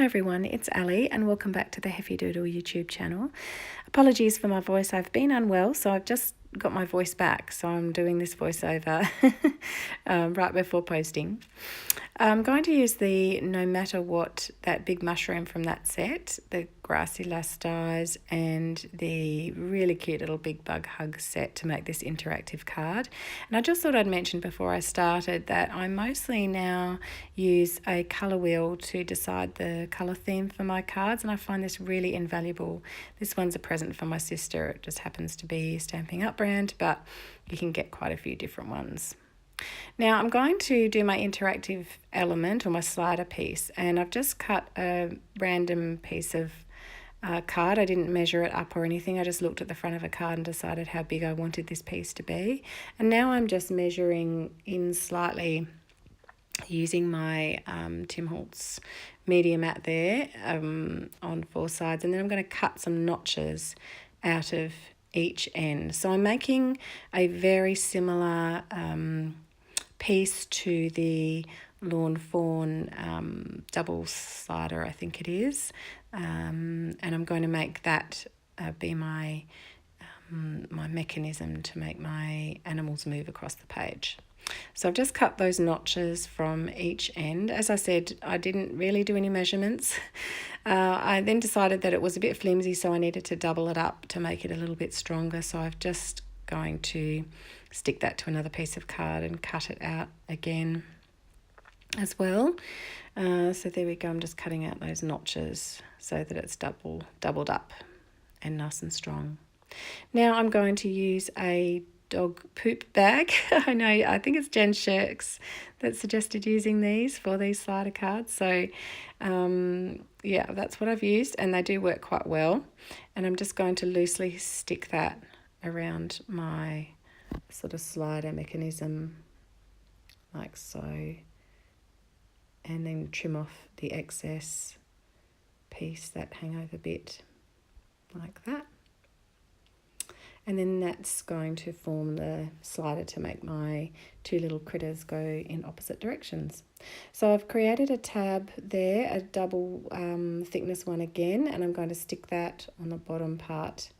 Hi everyone, it's Ali and welcome back to the Heffy Doodle YouTube channel. Apologies for my voice, I've been unwell, so I've just got my voice back, so I'm doing this voiceover right before posting. I'm going to use the No Matter What, that big mushroom from that set, the Grassy dyes and the really cute little big bug hug set to make this interactive card. And I just thought I'd mention before I started that I mostly now use a colour wheel to decide the colour theme for my cards, and I find this really invaluable. This one's a present for my sister. It just happens to be Stampin' Up brand, but you can get quite a few different ones. Now I'm going to do my interactive element or my slider piece, and I've just cut a random piece of card. I didn't measure it up or anything. I just looked at the front of a card and decided how big I wanted this piece to be. And now I'm just measuring in slightly using my Tim Holtz media mat there on 4 sides, and then I'm going to cut some notches out of each end. So I'm making a very similar piece to the Lawn Fawn double slider, I think it is, and I'm going to make that be my my mechanism to make my animals move across the page. So I've just cut those notches from each end. As I said, I didn't really do any measurements. I then decided that it was a bit flimsy, so I needed to double it up to make it a little bit stronger. So I've just going to stick that to another piece of card and cut it out again as well. So there we go. I'm just cutting out those notches so that it's doubled up and nice and strong. Now I'm going to use a dog poop bag. I think it's Jen Shirks that suggested using these for these slider cards. So yeah, that's what I've used, and they do work quite well. And I'm just going to loosely stick that around my sort of slider mechanism like so, and then trim off the excess piece, that hangover bit, like that. And then that's going to form the slider to make my 2 little critters go in opposite directions. So I've created a tab there, a double thickness one again, and I'm going to stick that on the bottom part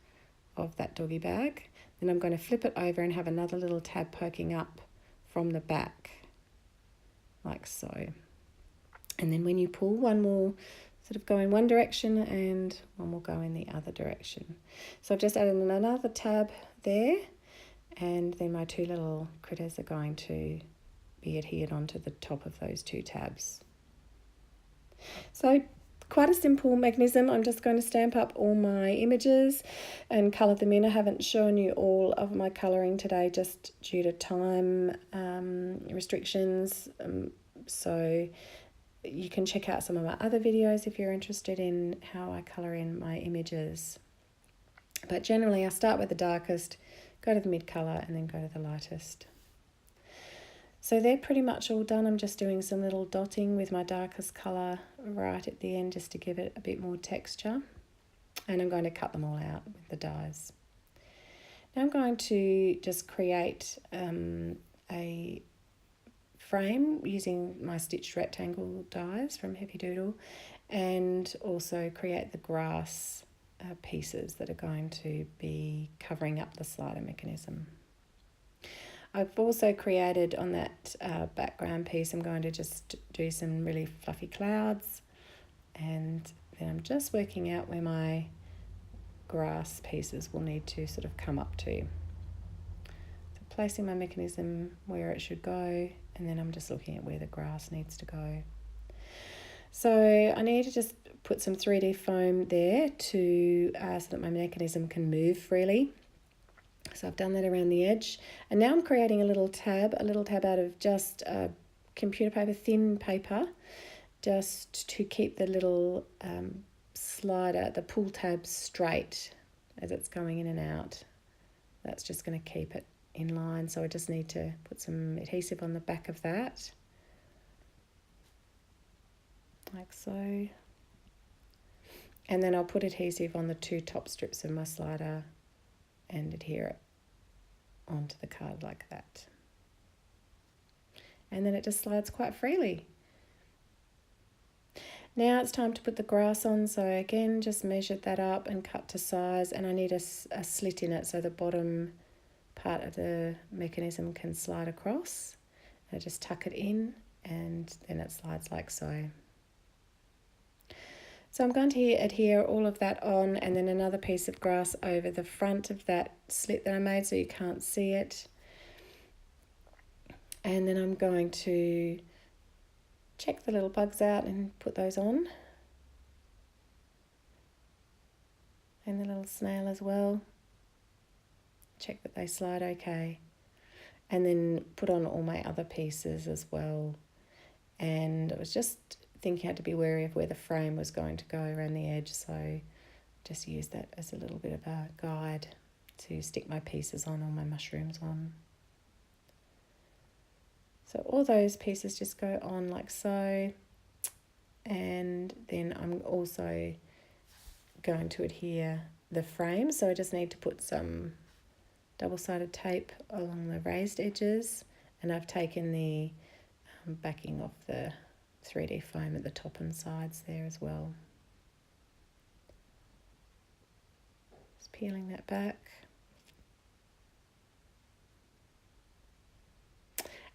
of that doggy bag. Then I'm going to flip it over and have another little tab poking up from the back, like so. And then when you pull, one will sort of go in one direction and one will go in the other direction. So I've just added another tab there, and then my 2 little critters are going to be adhered onto the top of those 2 tabs. So quite a simple mechanism. I'm just going to stamp up all my images and colour them in. I haven't shown you all of my colouring today just due to time restrictions. So you can check out some of my other videos if you're interested in how I colour in my images. But generally I start with the darkest, go to the mid colour, and then go to the lightest. So they're pretty much all done. I'm just doing some little dotting with my darkest colour right at the end just to give it a bit more texture. And I'm going to cut them all out with the dies. Now I'm going to just create a frame using my stitched rectangle dies from Heffy Doodle, and also create the grass pieces that are going to be covering up the slider mechanism. I've also created on that background piece, I'm going to just do some really fluffy clouds, and then I'm just working out where my grass pieces will need to sort of come up to. So placing my mechanism where it should go, and then I'm just looking at where the grass needs to go. So I need to just put some 3D foam there to so that my mechanism can move freely. So I've done that around the edge, and now I'm creating a little tab out of just computer paper, thin paper, just to keep the little slider, the pull tab, straight as it's going in and out. That's just going to keep it in line, so I just need to put some adhesive on the back of that, like so. And then I'll put adhesive on the 2 top strips of my slider and adhere it onto the card like that. And then it just slides quite freely. Now it's time to put the grass on. So again, just measured that up and cut to size, and I need a slit in it so the bottom part of the mechanism can slide across. I just tuck it in and then it slides like so. So I'm going to adhere all of that on, and then another piece of grass over the front of that slit that I made so you can't see it. And then I'm going to check the little bugs out and put those on. And the little snail as well. Check that they slide okay. And then put on all my other pieces as well. And I was just thinking I had to be wary of where the frame was going to go around the edge, so just use that as a little bit of a guide to stick my pieces on, all my mushrooms on. So all those pieces just go on like so, and then I'm also going to adhere the frame, so I just need to put some double-sided tape along the raised edges, and I've taken the backing off the 3D foam at the top and sides there as well. Just peeling that back.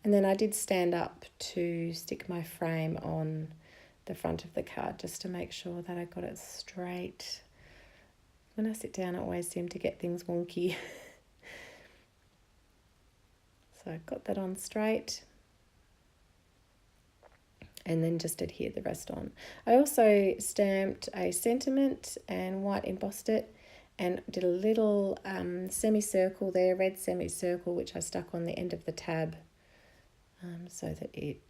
And then I did stand up to stick my frame on the front of the card just to make sure that I got it straight. When I sit down, I always seem to get things wonky. So I've got that on straight. And then just adhere the rest on. I also stamped a sentiment and white embossed it, and did a little semicircle there, red semicircle, which I stuck on the end of the tab so that it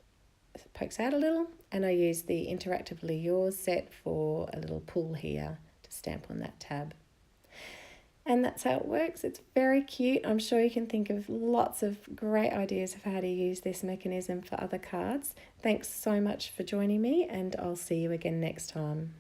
pokes out a little. And I used the Interactively Yours set for a little pull here to stamp on that tab. And that's how it works. It's very cute. I'm sure you can think of lots of great ideas of how to use this mechanism for other cards. Thanks so much for joining me, and I'll see you again next time.